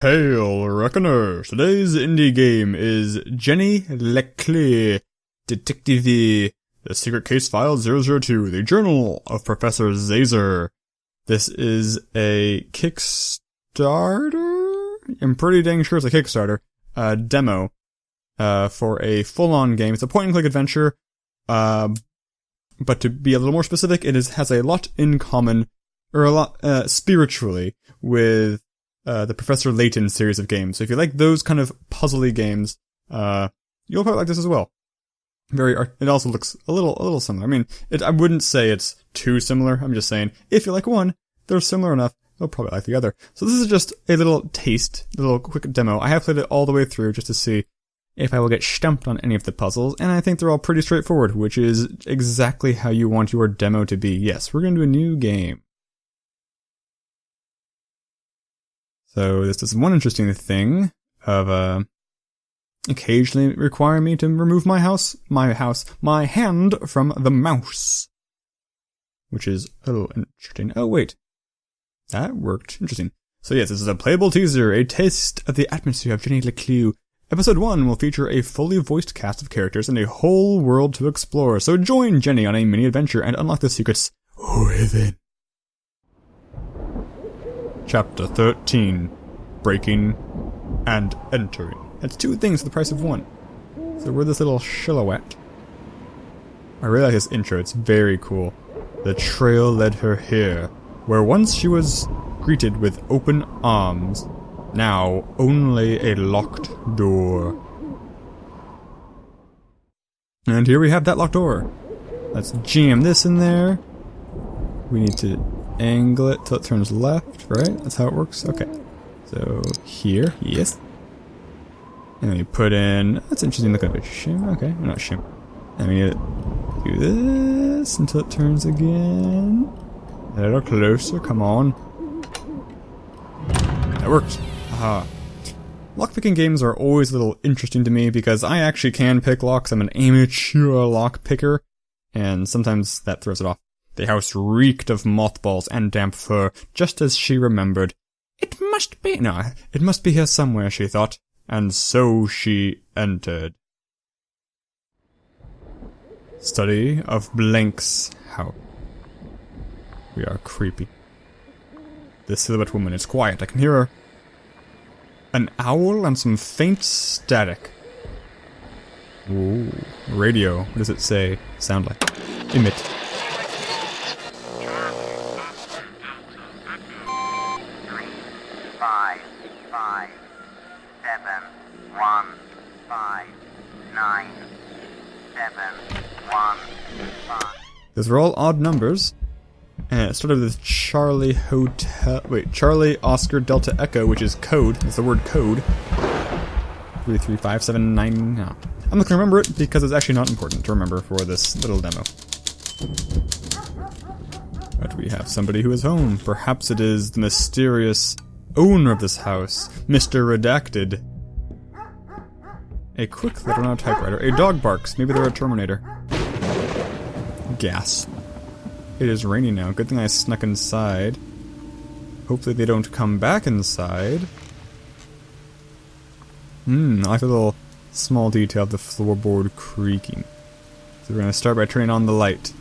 Hail, Reckoners! Today's indie game is Jenny LeClue, Detective, The Secret Case File 002, The Journal of Professor Layton. This is a Kickstarter? I'm pretty dang sure it's a Kickstarter, demo, for a full-on game. It's a point-and-click adventure, but to be a little more specific, it has a lot in common, or a lot, spiritually, with the Professor Layton series of games. So if you like those kind of puzzly games, you'll probably like this as well. It also looks a little similar. I mean, I wouldn't say it's too similar. I'm just saying, if you like one, they're similar enough, you'll probably like the other. So this is just a little taste, a little quick demo. I have played it all the way through just to see if I will get stumped on any of the puzzles, and I think they're all pretty straightforward, which is exactly how you want your demo to be. Yes, we're going to do a new game. So this is one interesting thing of occasionally require me to remove my hand from the mouse, which is a little interesting. Oh wait, that worked. Interesting. So yes, this is a playable teaser, a taste of the atmosphere of Jenny LeClue. Episode 1 will feature a fully voiced cast of characters and a whole world to explore. So join Jenny on a mini adventure and unlock the secrets within. Chapter 13. Breaking and entering. That's 2 things for the price of 1. So we're this little silhouette. I really like this intro, it's very cool. The trail led her here, where once she was greeted with open arms, now only a locked door. And here we have that locked door. Let's jam this in there. We need to angle it till it turns left, right? That's how it works? Okay. So, here, yes. And then we put in, that's interesting, look at it, shim, okay, not shim. And we need to do this until it turns again. A little closer, come on. That worked. Aha. Lockpicking games are always a little interesting to me because I actually can pick locks. I'm an amateur lock picker, and sometimes that throws it off. The house reeked of mothballs and damp fur, just as she remembered. It must be here somewhere, she thought, and so she entered. Study of Blank's house. We are creepy. The silhouette woman is quiet. I can hear her. An owl and some faint static. Ooh, radio. What does it say? Sound like? Emit. Those were all odd numbers. And it started with Charlie Oscar Delta Echo, which is code. That's the word code. 33579. No. I'm not gonna remember it because it's actually not important to remember for this little demo. But we have somebody who is home. Perhaps it is the mysterious owner of this house, Mr. Redacted. A quick letter on a typewriter. A dog barks. Maybe they're a Terminator. Gas. It is raining now. Good thing I snuck inside. Hopefully they don't come back inside. I like the little small detail of the floorboard creaking. So we're going to start by turning on the light.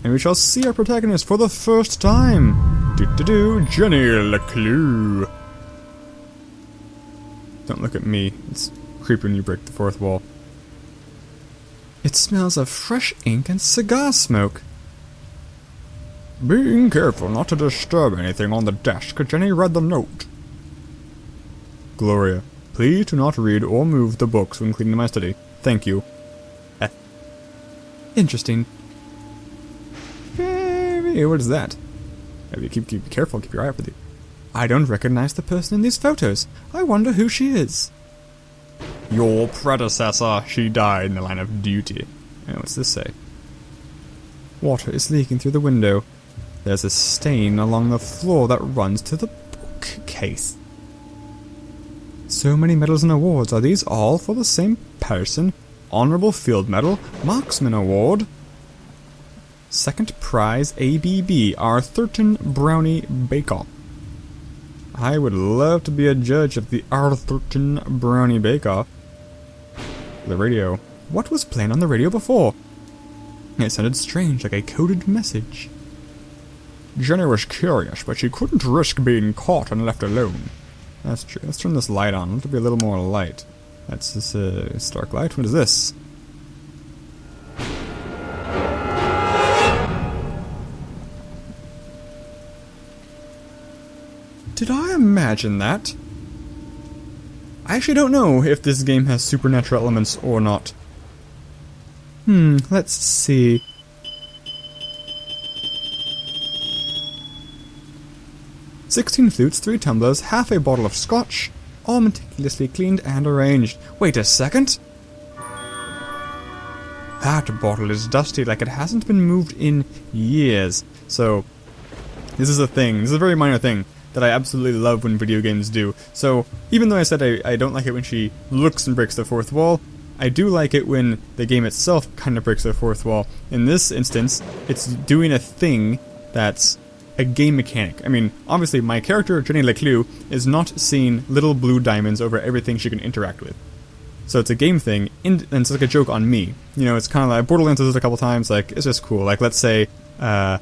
And we shall see our protagonist for the first time. Jenny LeClue. Don't look at me. It's creepy when you break the fourth wall. It smells of fresh ink and cigar smoke. Being careful not to disturb anything on the desk, Jenny read the note. Gloria, please do not read or move the books when cleaning my study. Thank you. F. Interesting. Hey, what is that? Keep careful, keep your eye up with you. I don't recognize the person in these photos. I wonder who she is. Your predecessor, she died in the line of duty. What's this say? Water is leaking through the window. There's a stain along the floor that runs to the bookcase. So many medals and awards. Are these all for the same person? Honorable Field Medal, Marksman Award. Second prize ABB, our Thurton Brownie Bake-Off. I would love to be a judge of the R13 Brownie Bake-Off. The radio. What was playing on the radio before? It sounded strange, like a coded message. Jenny was curious, but she couldn't risk being caught and left alone. That's true. Let's turn this light on. Let it be a little more light. That's this stark light. What is this? Did I imagine that? I actually don't know if this game has supernatural elements or not. Let's see. "16 flutes, 3 tumblers, half a bottle of scotch, all meticulously cleaned and arranged." Wait a second! That bottle is dusty like it hasn't been moved in years. So, this is a thing. This is a very minor thing that I absolutely love when video games do. So, even though I said I don't like it when she looks and breaks the fourth wall, I do like it when the game itself kind of breaks the fourth wall. In this instance, it's doing a thing that's a game mechanic. I mean, obviously my character, Jenny LeClue, is not seeing little blue diamonds over everything she can interact with. So it's a game thing, and it's like a joke on me. You know, it's kind of like, Borderlands does it a couple times, like, it's just cool. Like, let's say, a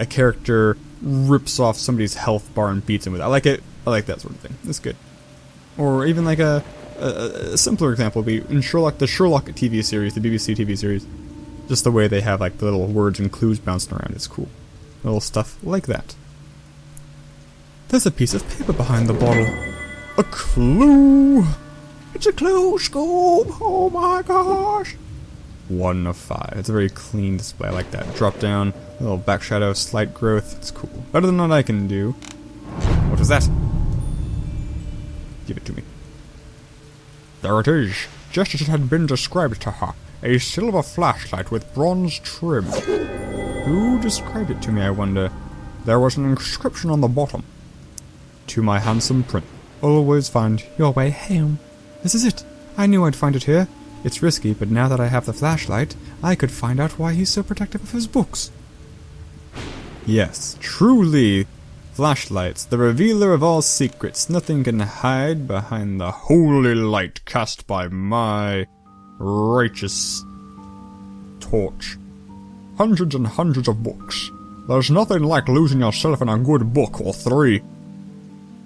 character rips off somebody's health bar and beats him with it. I like it. I like that sort of thing. It's good. Or even like a simpler example would be in Sherlock, the Sherlock TV series, the BBC TV series. Just the way they have like the little words and clues bouncing around is cool. Little stuff like that. There's a piece of paper behind the bottle. A clue! It's a clue, Scoob! Oh my gosh! 1 of 5. It's a very clean display. I like that. Drop down, a little back shadow, slight growth. It's cool. Better than what I can do. What was that? Give it to me. There it is. Just as it had been described to her. A silver flashlight with bronze trim. Who described it to me, I wonder? There was an inscription on the bottom. To my handsome prince. Always find your way home. This is it. I knew I'd find it here. It's risky, but now that I have the flashlight, I could find out why he's so protective of his books. Yes, truly. Flashlights, the revealer of all secrets. Nothing can hide behind the holy light cast by my righteous torch. Hundreds and hundreds of books. There's nothing like losing yourself in a good book or 3.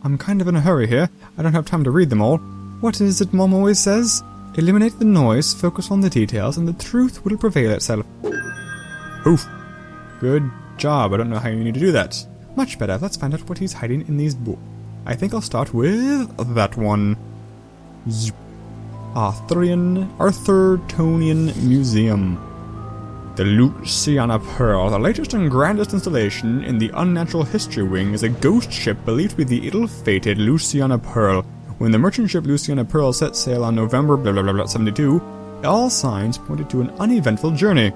I'm kind of in a hurry here. I don't have time to read them all. What is it Mom always says? Eliminate the noise, focus on the details, and the truth will prevail itself. Oof. Good job. I don't know how you need to do that. Much better. Let's find out what he's hiding in these books. I think I'll start with that one. Arthurtonian Museum. The Louisiana Pearl, the latest and grandest installation in the Unnatural History Wing, is a ghost ship believed to be the ill-fated Louisiana Pearl. When the merchant ship Louisiana Pearl set sail on November 72, all signs pointed to an uneventful journey.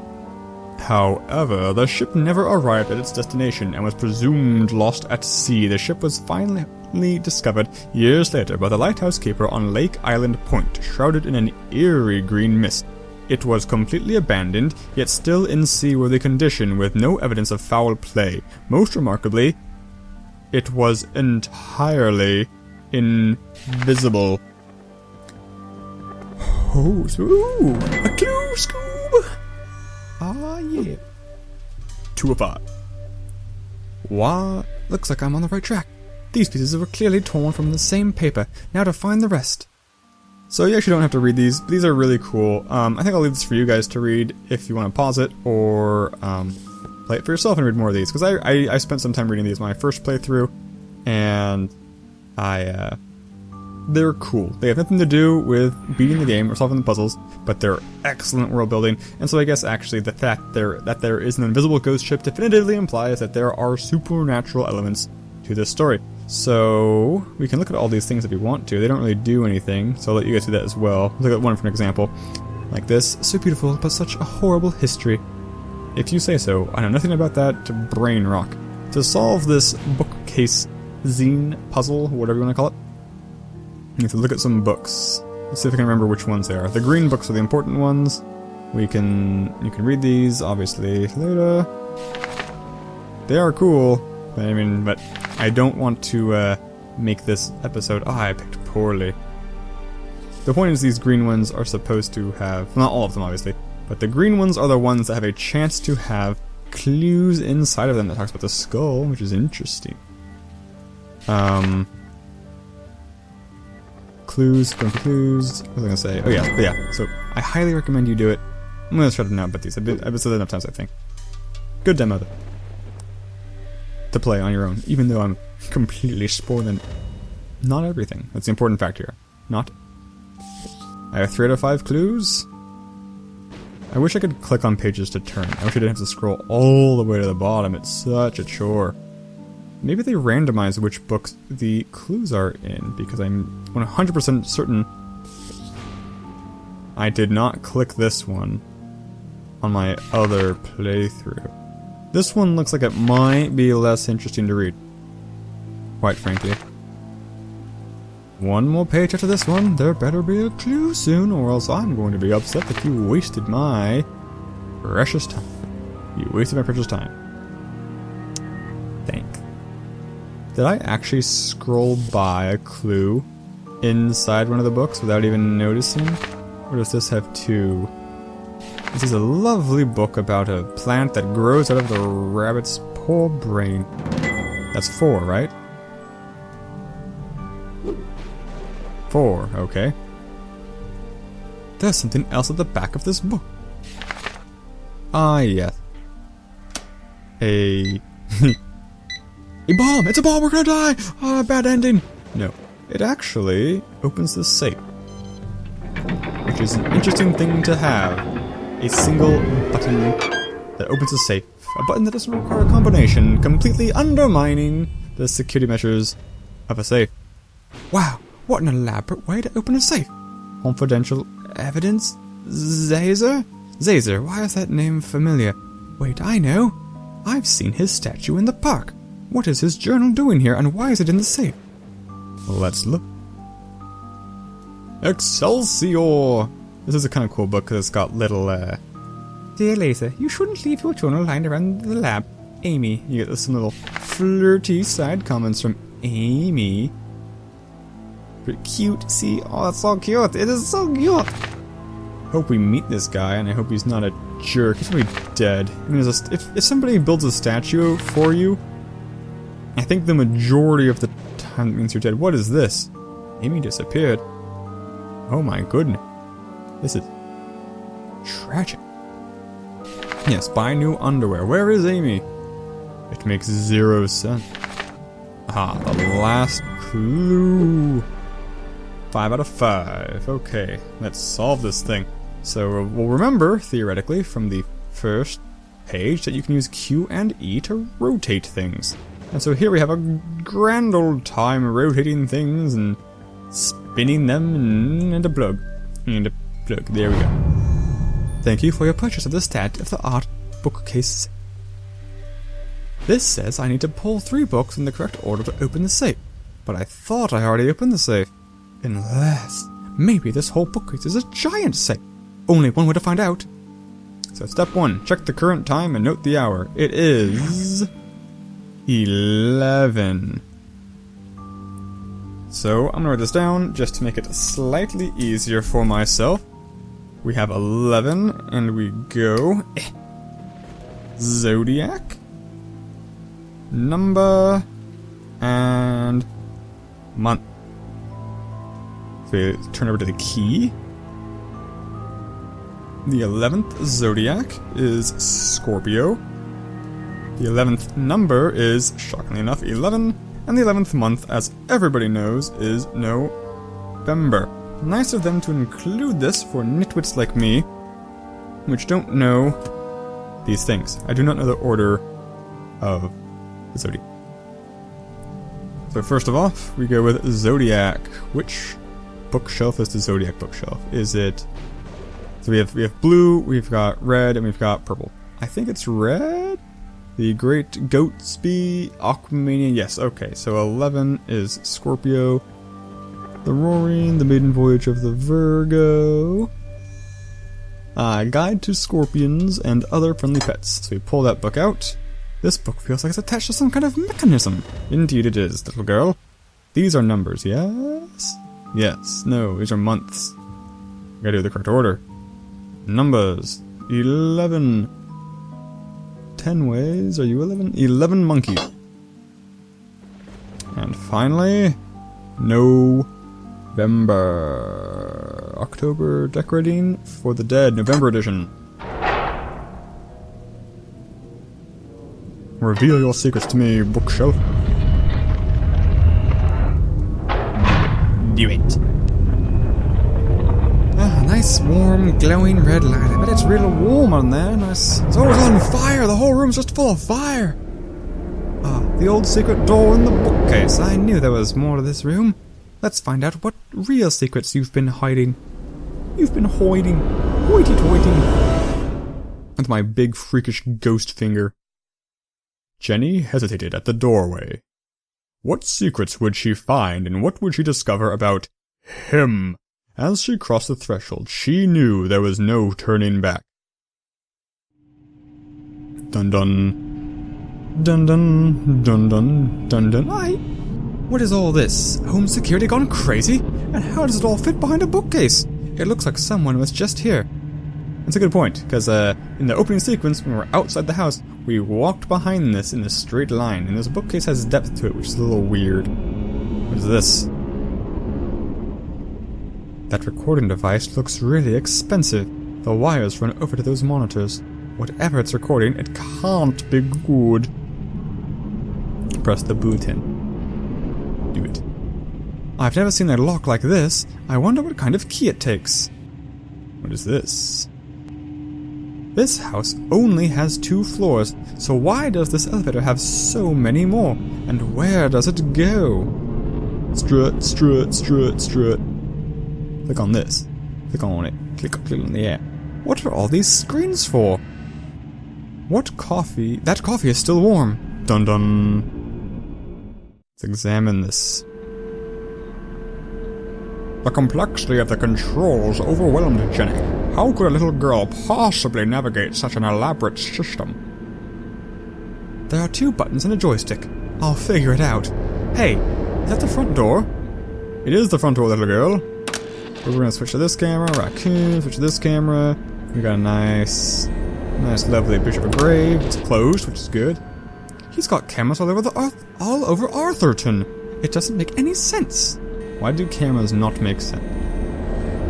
However, the ship never arrived at its destination and was presumed lost at sea. The ship was finally discovered years later by the lighthouse keeper on Lake Island Point, shrouded in an eerie green mist. It was completely abandoned, yet still in seaworthy condition with no evidence of foul play. Most remarkably, it was entirely invisible. Oh, ooh, a clue, Scoob! Ah, yeah. 2 of 5. What? Looks like I'm on the right track. These pieces were clearly torn from the same paper. Now to find the rest. So you actually don't have to read these. These are really cool. I think I'll leave this for you guys to read if you want to pause it or play it for yourself and read more of these. Because I spent some time reading these my first playthrough, and they're cool. They have nothing to do with beating the game or solving the puzzles, but they're excellent world building. And so I guess actually the fact that there is an invisible ghost ship definitively implies that there are supernatural elements to this story. So we can look at all these things if we want to. They don't really do anything, so I'll let you guys do that as well. Look at one for an example. Like this. So beautiful, but such a horrible history. If you say so. I know nothing about that to brain rock. To solve this bookcase zine puzzle, whatever you want to call it, you have to look at some books. Let's see if I can remember which ones they are. The green books are the important ones. You can read these, obviously, later. They are cool. I mean, but I don't want to make this episode. I picked poorly. The point is these green ones are supposed to have, not all of them obviously, but the green ones are the ones that have a chance to have clues inside of them that talks about the skull, which is interesting. Clues, what was I gonna say? Oh yeah, so I highly recommend you do it. I'm gonna try to now bet these. I've said it enough times, I think. Good demo though. To play on your own, even though I'm completely spoiling not everything. That's the important fact here. Not. I have 3 out of 5 clues. I wish I could click on pages to turn. I wish I didn't have to scroll all the way to the bottom. It's such a chore. Maybe they randomize which books the clues are in, because I'm 100% certain I did not click this one on my other playthrough. This one looks like it might be less interesting to read, quite frankly. One more page after this one. There better be a clue soon, or else I'm going to be upset that you wasted my precious time. You wasted my precious time. Thank. Did I actually scroll by a clue inside one of the books without even noticing? Or does this have 2? This is a lovely book about a plant that grows out of the rabbit's poor brain. That's 4, right? 4, okay. There's something else at the back of this book. Ah, yes. A bomb! It's a bomb! We're gonna die! Ah, bad ending! No. It actually opens the safe. Which is an interesting thing to have. A single button that opens a safe. A button that doesn't require a combination, completely undermining the security measures of a safe. Wow! What an elaborate way to open a safe. Confidential evidence? Zazer? Zazer, why is that name familiar? Wait, I know. I've seen his statue in the park. What is his journal doing here, and why is it in the safe? Let's look. Excelsior! This is a kind of cool book because it's got little, Dear Laser, you shouldn't leave your journal lying around the lab. Amy, you get some little flirty side comments from Amy. Pretty cute, see? Oh, that's so cute. It is so cute. Hope we meet this guy, and I hope he's not a jerk. He's probably dead. I mean, if somebody builds a statue for you, I think the majority of the time that means you're dead. What is this? Amy disappeared. Oh my goodness. This is tragic. Yes, buy new underwear. Where is Amy? It makes 0 sense. Ah, the last clue. 5 out of 5. Okay, let's solve this thing. So we'll remember, theoretically, from the first page that you can use Q and E to rotate things. And so here we have a grand old time rotating things and spinning them and a plug. And a plug. There we go. Thank you for your purchase of the state-of-the-art bookcase. This says I need to pull 3 books in the correct order to open the safe. But I thought I already opened the safe. Unless, maybe this whole bookcase is a giant safe. Only one way to find out. So step 1, check the current time and note the hour. It is 11. So I'm gonna write this down just to make it slightly easier for myself. We have 11 and we go Zodiac, number, and month. So we turn over to the key. The 11th Zodiac is Scorpio. The 11th number is, shockingly enough, 11. And the 11th month, as everybody knows, is November. Nice of them to include this for nitwits like me, which don't know these things. I do not know the order of the Zodiac. So first of all, we go with Zodiac. Which bookshelf is the Zodiac bookshelf? Is it... So we have blue, we've got red, and we've got purple. I think it's red? The Great Goatsby, Aquamania, yes, okay. So 11 is Scorpio. The Roaring, The Maiden Voyage of the Virgo. Guide to Scorpions and Other Friendly Pets. So we pull that book out. This book feels like it's attached to some kind of mechanism. Indeed it is, little girl. These are numbers, yes? Yes. No, these are months. I gotta do the correct order. Numbers. 11. 10 ways. Are you 11? 11 monkeys. And finally, November. October decorating for the dead. November edition. Reveal your secrets to me, bookshelf. Do it. Ah, nice, warm, glowing red light. I bet it's real warm on there. Nice. It's always on fire. The whole room's just full of fire. Ah, the old secret door in the bookcase. I knew there was more to this room. Let's find out what real secrets you've been hiding. You've been hoiding. Hoity-toity. With my big freakish ghost finger. Jenny hesitated at the doorway. What secrets would she find, and what would she discover about him? As she crossed the threshold, she knew there was no turning back. Dun dun. Dun dun. Dun dun. Dun dun. What is all this? Home security gone crazy? And how does it all fit behind a bookcase? It looks like someone was just here. That's a good point, because in the opening sequence, when we were outside the house, we walked behind this in a straight line, and this bookcase has depth to it, which is a little weird. What is this? That recording device looks really expensive. The wires run over to those monitors. Whatever it's recording, it can't be good. Press the button. Do it. I've never seen a lock like this. I wonder what kind of key it takes. What is this? This house only has 2 floors, so why does this elevator have so many more? And where does it go? Strut, strut, strut, strut. Click on this. Click on it. Click on the air. What are all these screens for? What coffee? That coffee is still warm. Dun dun. Let's examine this. The complexity of the controls overwhelmed Jenny. How could a little girl possibly navigate such an elaborate system? There are 2 buttons and a joystick. I'll figure it out. Hey, is that the front door? It is the front door, little girl. We're gonna switch to this camera, raccoon, switch to this camera. We got a nice lovely picture of a grave. It's closed, which is good. He's got cameras all over Arthurton. It doesn't make any sense. Why do cameras not make sense?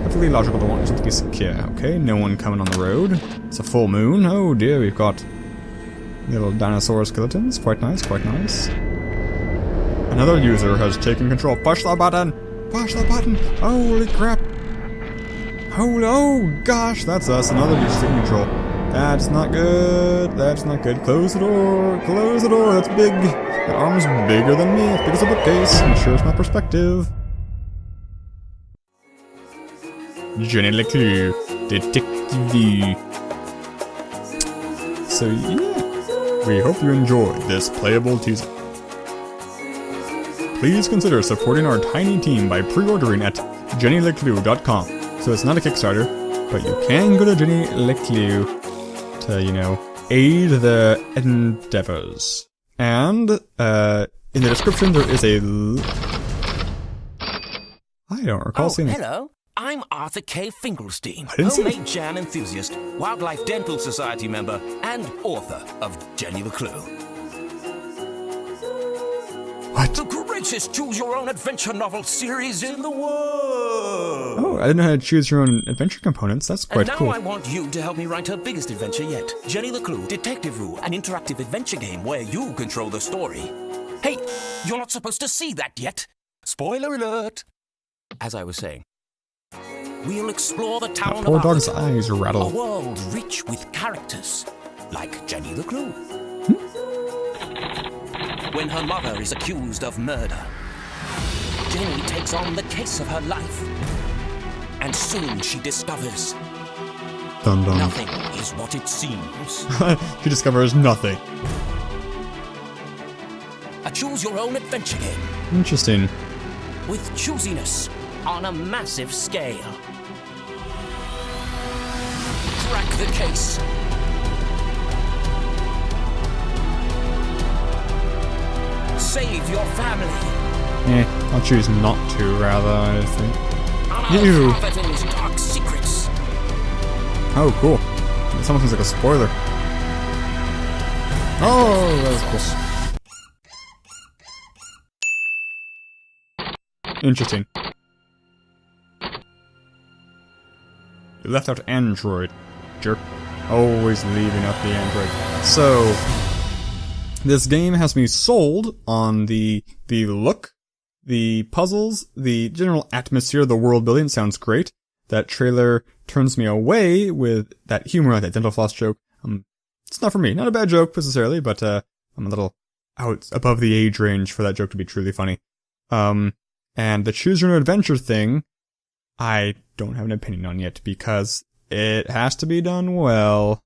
Perfectly logical to want to be secure. Okay, no one coming on the road. It's a full moon. Oh dear, we've got little dinosaur skeletons. Quite nice, quite nice. Another user has taken control. Push the button! Push the button! Holy crap! Oh gosh, that's us. Another user taking control. That's not good. That's not good. Close the door. Close the door. That's big. That arm's bigger than me. It's big as a bookcase. I'm sure it's my perspective. Jenny LeClue, Detective. So yeah, we hope you enjoyed this playable teaser. Please consider supporting our tiny team by pre-ordering at jennyleclue.com. So it's not a Kickstarter, but you can go to Jenny LeClue to, aid the endeavors. And in the description there is a I don't recall seeing it. Hello. I'm Arthur K. Finkelstein, I didn't see homemade jam enthusiast, Wildlife Dental Society member, and author of Jenny LeClue. What? The greatest choose-your-own-adventure novel series in the world! Oh, I didn't know how to choose your own adventure components. That's quite and now cool. I want you to help me write her biggest adventure yet. Jenny LeClue, Detective Roo, an interactive adventure game where you control the story. Hey, you're not supposed to see that yet. Spoiler alert! As I was saying, we'll explore the town That poor of dog's Arthurton, eyes a rattle. world rich with characters, like Jenny LeClue. When her mother is accused of murder, Jenny takes on the case of her life. And soon she discovers Dun dun. nothing is what it seems. She discovers nothing. A choose-your-own adventure game Interesting. with choosiness on a massive scale. Crack the case. Save your family. I'll choose not to, rather, I think. Ew. Dark secrets. Oh, cool. This almost seems like a spoiler. Oh, that was cool. Interesting. You left out Android, jerk. Always leaving out the Android. So, this game has me sold on the look, the puzzles, the general atmosphere, the world building. Sounds great. That trailer turns me away with that humor, that dental floss joke. It's not for me. Not a bad joke necessarily, but I'm a little out above the age range for that joke to be truly funny. And the choose your own adventure thing, I don't have an opinion on yet because it has to be done well.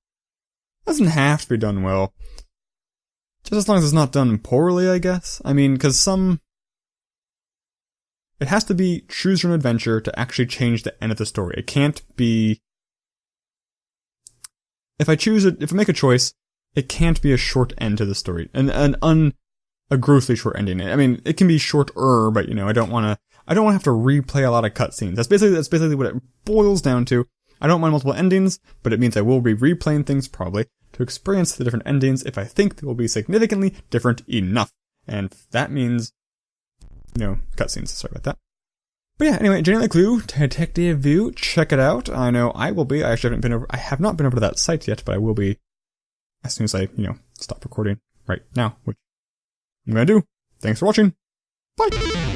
It doesn't have to be done well. Just as long as it's not done poorly, I guess. I mean, because it has to be choose your own adventure to actually change the end of the story. It can't be... If I make a choice, it can't be a short end to the story. A grossly short ending. I mean, it can be shorter, but I don't want to have to replay a lot of cutscenes. That's basically what it boils down to. I don't mind multiple endings, but it means I will be replaying things probably to experience the different endings if I think they will be significantly different enough. And that means, cutscenes. Sorry about that. But yeah, anyway, Jenny LeClue, Detective View, check it out. I know I will be. I have not been over to that site yet, but I will be as soon as I, stop recording right now, which I'm gonna do. Thanks for watching. Bye!